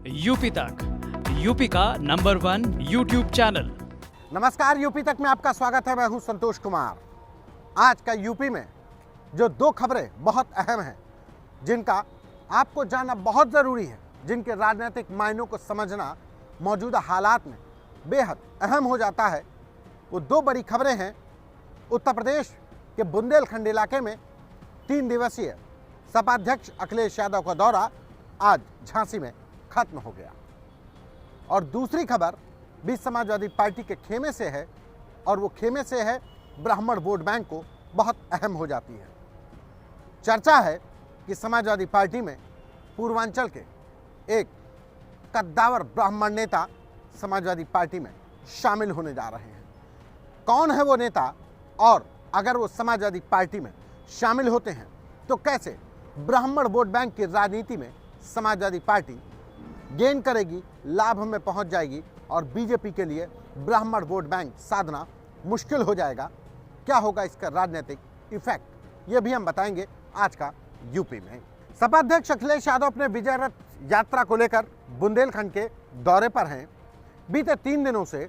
UP तक, UP का number 1 YouTube channel. नमस्कार, यूपी तक में आपका स्वागत है। मैं हूं संतोष कुमार। आज का यूपी में जो दो खबरें बहुत अहम हैं, जिनका आपको जानना बहुत ज़रूरी है, जिनके राजनीतिक मायनों को समझना मौजूदा हालात में बेहद अहम हो जाता है, वो दो बड़ी खबरें हैं। उत्तर प्रदेश के बुंदेलखंड इलाके में 3 दिवसीय सपा अध्यक्ष अखिलेश यादव का दौरा आज झांसी में खत्म हो गया, और दूसरी खबर भी समाजवादी पार्टी के खेमे से है, और वो खेमे से है ब्राह्मण वोट बैंक को बहुत अहम हो जाती है। चर्चा है कि समाजवादी पार्टी में पूर्वांचल के एक कद्दावर ब्राह्मण नेता समाजवादी पार्टी में शामिल होने जा रहे हैं। कौन है वो नेता, और अगर वो समाजवादी पार्टी में शामिल होते हैं तो कैसे ब्राह्मण वोट बैंक की राजनीति में समाजवादी पार्टी गेन करेगी, लाभ में पहुंच जाएगी, और बीजेपी के लिए ब्राह्मण वोट बैंक साधना मुश्किल हो जाएगा। क्या होगा इसका राजनीतिक इफेक्ट, ये भी हम बताएंगे आज का यूपी में। सपा अध्यक्ष अखिलेश यादव अपने विजय रथ यात्रा को लेकर बुंदेलखंड के दौरे पर हैं। बीते 3 दिनों से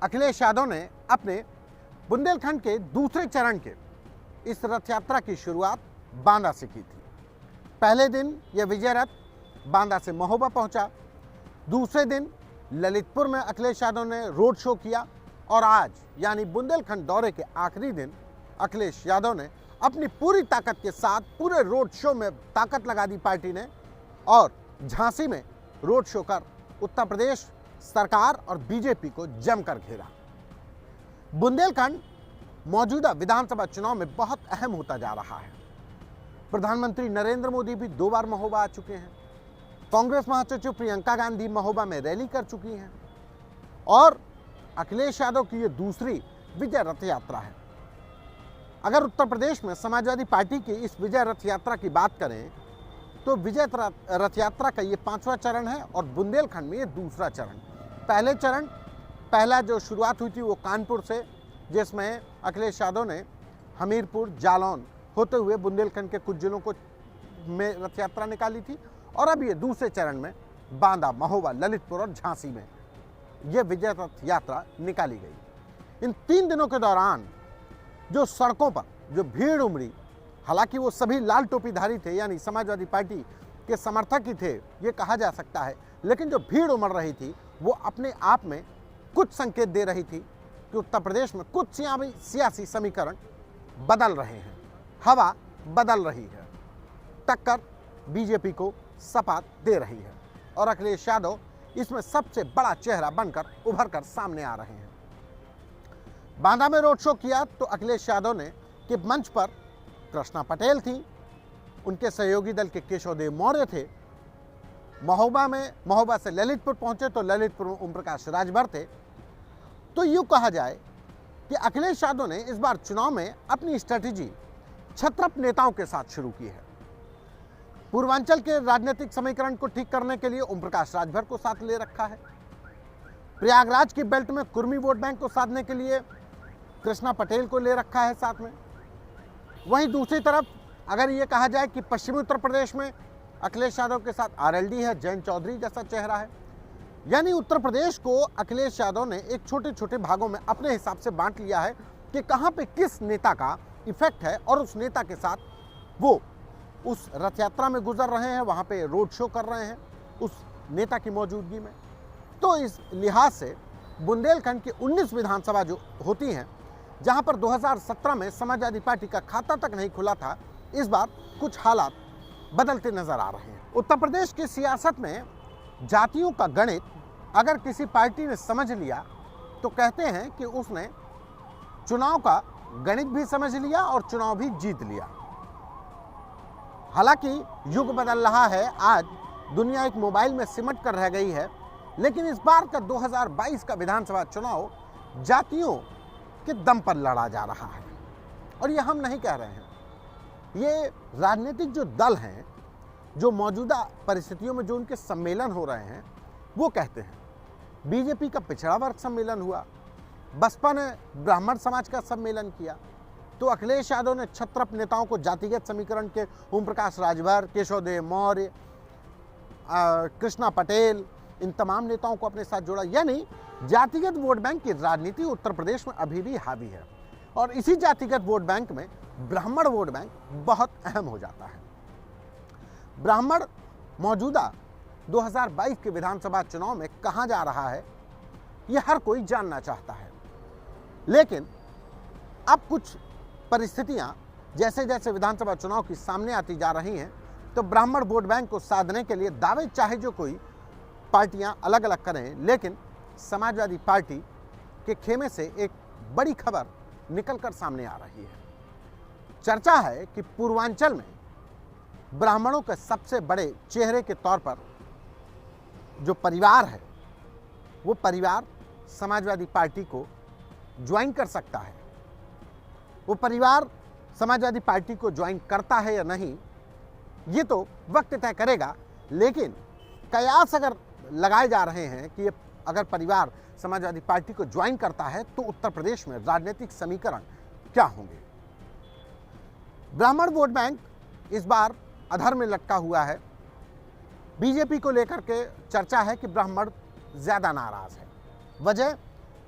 अखिलेश यादव ने अपने बुंदेलखंड के दूसरे चरण के इस रथ यात्रा की शुरुआत बांदा से की थी। पहले दिन यह विजय रथ बांदा से महोबा पहुंचा, दूसरे दिन ललितपुर में अखिलेश यादव ने रोड शो किया, और आज यानी बुंदेलखंड दौरे के आखिरी दिन अखिलेश यादव ने अपनी पूरी ताकत के साथ पूरे रोड शो में ताकत लगा दी पार्टी ने, और झांसी में रोड शो कर उत्तर प्रदेश सरकार और बीजेपी को जमकर घेरा। बुंदेलखंड मौजूदा विधानसभा चुनाव में बहुत अहम होता जा रहा है। प्रधानमंत्री नरेंद्र मोदी भी 2 बार महोबा आ चुके हैं। कांग्रेस महासचिव प्रियंका गांधी महोबा में रैली कर चुकी हैं, और अखिलेश यादव की ये दूसरी विजय रथ यात्रा है। अगर उत्तर प्रदेश में समाजवादी पार्टी की इस विजय रथ यात्रा की बात करें तो विजय रथ यात्रा का ये 5वां चरण है, और बुंदेलखंड में ये दूसरा चरण। पहला जो शुरुआत हुई थी वो कानपुर से, जिसमें अखिलेश यादव ने हमीरपुर, जालौन होते हुए बुंदेलखंड के कुछ जिलों को में रथ यात्रा निकाली थी, और अब ये दूसरे चरण में बांदा, महोबा, ललितपुर और झांसी में ये विजय रथ यात्रा निकाली गई। इन 3 दिनों के दौरान जो सड़कों पर जो भीड़ उमड़ी, हालांकि वो सभी लाल टोपीधारी थे, यानी समाजवादी पार्टी के समर्थक ही थे ये कहा जा सकता है, लेकिन जो भीड़ उमड़ रही थी वो अपने आप में कुछ संकेत दे रही थी कि उत्तर प्रदेश में कुछ सियासी समीकरण बदल रहे हैं, हवा बदल रही है। टक्कर बीजेपी को सपा दे रही है, और अखिलेश यादव इसमें सबसे बड़ा चेहरा बनकर उभर कर सामने आ रहे हैं। बांदा में रोड शो किया तो अखिलेश यादव ने कि मंच पर कृष्णा पटेल थी, उनके सहयोगी दल के केशवदेव मौर्य थे। महोबा से ललितपुर पहुंचे तो ललितपुर में ओम प्रकाश राजभर थे। तो यूँ कहा जाए कि अखिलेश यादव ने इस बार चुनाव में अपनी स्ट्रेटेजी छत्रप नेताओं के साथ शुरू की है। पूर्वांचल के राजनीतिक समीकरण को ठीक करने के लिए ओम प्रकाश राजभर को साथ ले रखा है। प्रयागराज की बेल्ट में कुर्मी वोट बैंक को साधने के लिए कृष्णा पटेल को ले रखा है साथ में। वहीं दूसरी तरफ अगर ये कहा जाए कि पश्चिमी उत्तर प्रदेश में अखिलेश यादव के साथ आरएलडी है, जयंत चौधरी जैसा चेहरा है। यानी उत्तर प्रदेश को अखिलेश यादव ने एक छोटे छोटे भागों में अपने हिसाब से बांट लिया है कि कहाँ पे किस नेता का इफेक्ट है, और उस नेता के साथ वो उस रथ यात्रा में गुजर रहे हैं, वहाँ पे रोड शो कर रहे हैं उस नेता की मौजूदगी में। तो इस लिहाज से बुंदेलखंड की 19 विधानसभा जो होती हैं, जहाँ पर 2017 में समाजवादी पार्टी का खाता तक नहीं खुला था, इस बार कुछ हालात बदलते नजर आ रहे हैं। उत्तर प्रदेश की सियासत में जातियों का गणित अगर किसी पार्टी ने समझ लिया तो कहते हैं कि उसने चुनाव का गणित भी समझ लिया और चुनाव भी जीत लिया। हालांकि युग बदल रहा है, आज दुनिया एक मोबाइल में सिमट कर रह गई है, लेकिन इस बार का 2022 का विधानसभा चुनाव जातियों के दम पर लड़ा जा रहा है। और ये हम नहीं कह रहे हैं, ये राजनीतिक जो दल हैं, जो मौजूदा परिस्थितियों में जो उनके सम्मेलन हो रहे हैं, वो कहते हैं। बीजेपी का पिछड़ा वर्ग सम्मेलन हुआ, बसपा ने ब्राह्मण समाज का सम्मेलन किया, तो अखिलेश यादव ने छत्रप नेताओं को जातिगत समीकरण के ओम प्रकाश राजभर, केशवदेव मौर्य, कृष्णा पटेल, इन तमाम नेताओं को अपने साथ जोड़ा। यानी जातिगत वोट बैंक की राजनीति उत्तर प्रदेश में अभी भी हावी है और इसी जातिगत वोट बैंक में ब्राह्मण वोट बैंक बहुत अहम हो जाता है। ब्राह्मण मौजूदा 2022 के विधानसभा चुनाव में कहां जा रहा है, यह हर कोई जानना चाहता है। लेकिन अब कुछ परिस्थितियां जैसे जैसे विधानसभा चुनाव की सामने आती जा रही हैं, तो ब्राह्मण वोट बैंक को साधने के लिए दावे चाहे जो कोई पार्टियां अलग अलग करें, लेकिन समाजवादी पार्टी के खेमे से एक बड़ी खबर निकलकर सामने आ रही है। चर्चा है कि पूर्वांचल में ब्राह्मणों के सबसे बड़े चेहरे के तौर पर जो परिवार है, वो परिवार समाजवादी पार्टी को ज्वाइन कर सकता है। वो परिवार समाजवादी पार्टी को ज्वाइन करता है या नहीं, ये तो वक्त तय करेगा। लेकिन कयास अगर लगाए जा रहे हैं कि ये अगर परिवार समाजवादी पार्टी को ज्वाइन करता है तो उत्तर प्रदेश में राजनीतिक समीकरण क्या होंगे। ब्राह्मण वोट बैंक इस बार अधर में लटका हुआ है। बीजेपी को लेकर के चर्चा है कि ब्राह्मण ज्यादा नाराज है। वजह,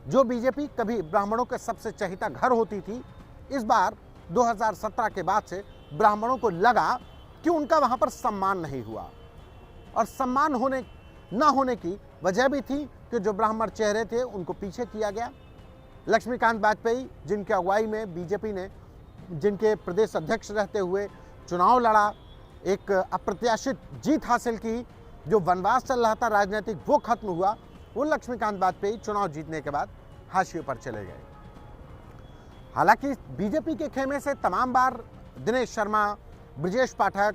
जो बीजेपी कभी ब्राह्मणों के सबसे चहेता घर होती थी, इस बार 2017 के बाद से ब्राह्मणों को लगा कि उनका वहां पर सम्मान नहीं हुआ। और सम्मान न होने की वजह भी थी कि जो ब्राह्मण चेहरे थे उनको पीछे किया गया। लक्ष्मीकांत वाजपेयी, जिनके अगुवाई में बीजेपी ने, जिनके प्रदेश अध्यक्ष रहते हुए चुनाव लड़ा, एक अप्रत्याशित जीत हासिल की, जो वनवास चल रहा था राजनीतिक वो खत्म हुआ। वो लक्ष्मीकांत वाजपेयी चुनाव जीतने के बाद हाशिए पर चले गए। हालांकि बीजेपी के खेमे से तमाम बार दिनेश शर्मा, ब्रजेश पाठक,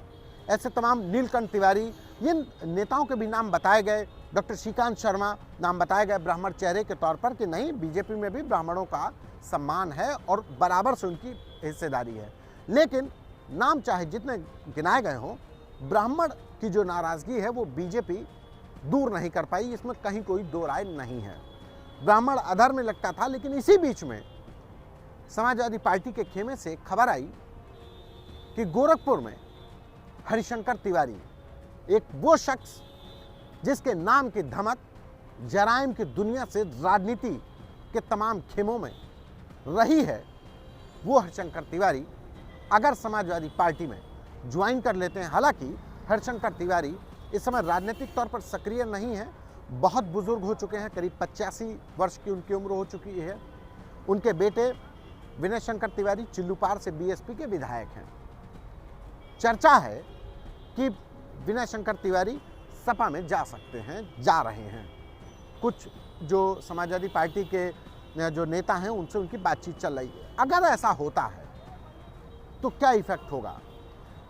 ऐसे तमाम, नीलकंठ तिवारी, इन नेताओं के भी नाम बताए गए। डॉक्टर श्रीकांत शर्मा नाम बताए गए ब्राह्मण चेहरे के तौर पर कि नहीं, बीजेपी में भी ब्राह्मणों का सम्मान है और बराबर से उनकी हिस्सेदारी है। लेकिन नाम चाहे जितने गिनाए गए हों, ब्राह्मण की जो नाराजगी है वो बीजेपी दूर नहीं कर पाई, इसमें कहीं कोई दो राय नहीं है। ब्राह्मण अधर में लटका था। लेकिन इसी बीच में समाजवादी पार्टी के खेमे से खबर आई कि गोरखपुर में हरिशंकर तिवारी, एक वो शख्स जिसके नाम की धमक जराइम की दुनिया से राजनीति के तमाम खेमों में रही है, वो हरिशंकर तिवारी अगर समाजवादी पार्टी में ज्वाइन कर लेते हैं। हालांकि हरिशंकर तिवारी इस समय राजनीतिक तौर पर सक्रिय नहीं है, बहुत बुजुर्ग हो चुके हैं, करीब 85 वर्ष की उनकी उम्र हो चुकी है। उनके बेटे विनय शंकर तिवारी चिल्लूपार से बीएसपी के विधायक हैं। चर्चा है कि विनय शंकर तिवारी सपा में जा सकते हैं, जा रहे हैं। कुछ जो समाजवादी पार्टी के जो नेता हैं उनसे उनकी बातचीत चल रही है। अगर ऐसा होता है तो क्या इफेक्ट होगा?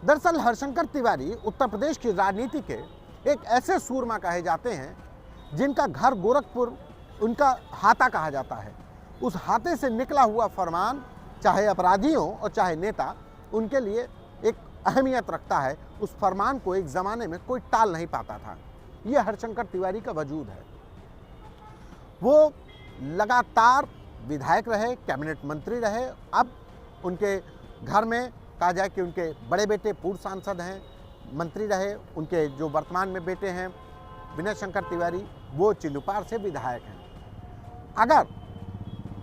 दरअसल हरिशंकर तिवारी उत्तर प्रदेश की राजनीति के एक ऐसे सूरमा कहे जाते हैं जिनका घर गोरखपुर, उनका हाता कहा जाता है। उस हाथे से निकला हुआ फरमान चाहे अपराधियों और चाहे नेता, उनके लिए एक अहमियत रखता है। उस फरमान को एक ज़माने में कोई टाल नहीं पाता था। यह हरिशंकर तिवारी का वजूद है। वो लगातार विधायक रहे, कैबिनेट मंत्री रहे। अब उनके घर में कहा जाए कि उनके बड़े बेटे पूर्व सांसद हैं, मंत्री रहे। उनके जो वर्तमान में बेटे हैं विनय शंकर तिवारी, वो चिल्लूपार से विधायक हैं। अगर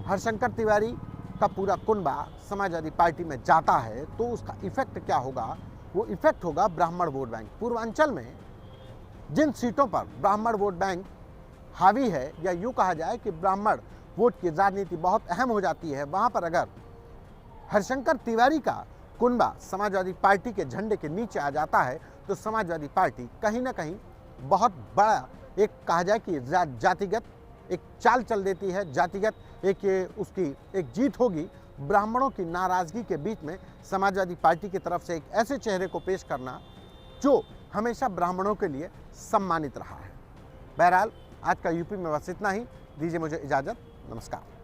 हरिशंकर तिवारी का पूरा कुनबा समाजवादी पार्टी में जाता है तो उसका इफेक्ट क्या होगा? वो इफेक्ट होगा ब्राह्मण वोट बैंक। पूर्वांचल में जिन सीटों पर ब्राह्मण वोट बैंक हावी है, या यूँ कहा जाए कि ब्राह्मण वोट की राजनीति बहुत अहम हो जाती है, वहाँ पर अगर हरिशंकर तिवारी का कुनबा समाजवादी पार्टी के झंडे के नीचे आ जाता है तो समाजवादी पार्टी कहीं ना कहीं बहुत बड़ा, एक कहा जाए कि जातिगत एक चाल चल देती है, जातिगत एक उसकी एक जीत होगी। ब्राह्मणों की नाराज़गी के बीच में समाजवादी पार्टी की तरफ से एक ऐसे चेहरे को पेश करना जो हमेशा ब्राह्मणों के लिए सम्मानित रहा है। बहरहाल आज का यूपी में बस इतना ही। दीजिए मुझे इजाज़त। नमस्कार।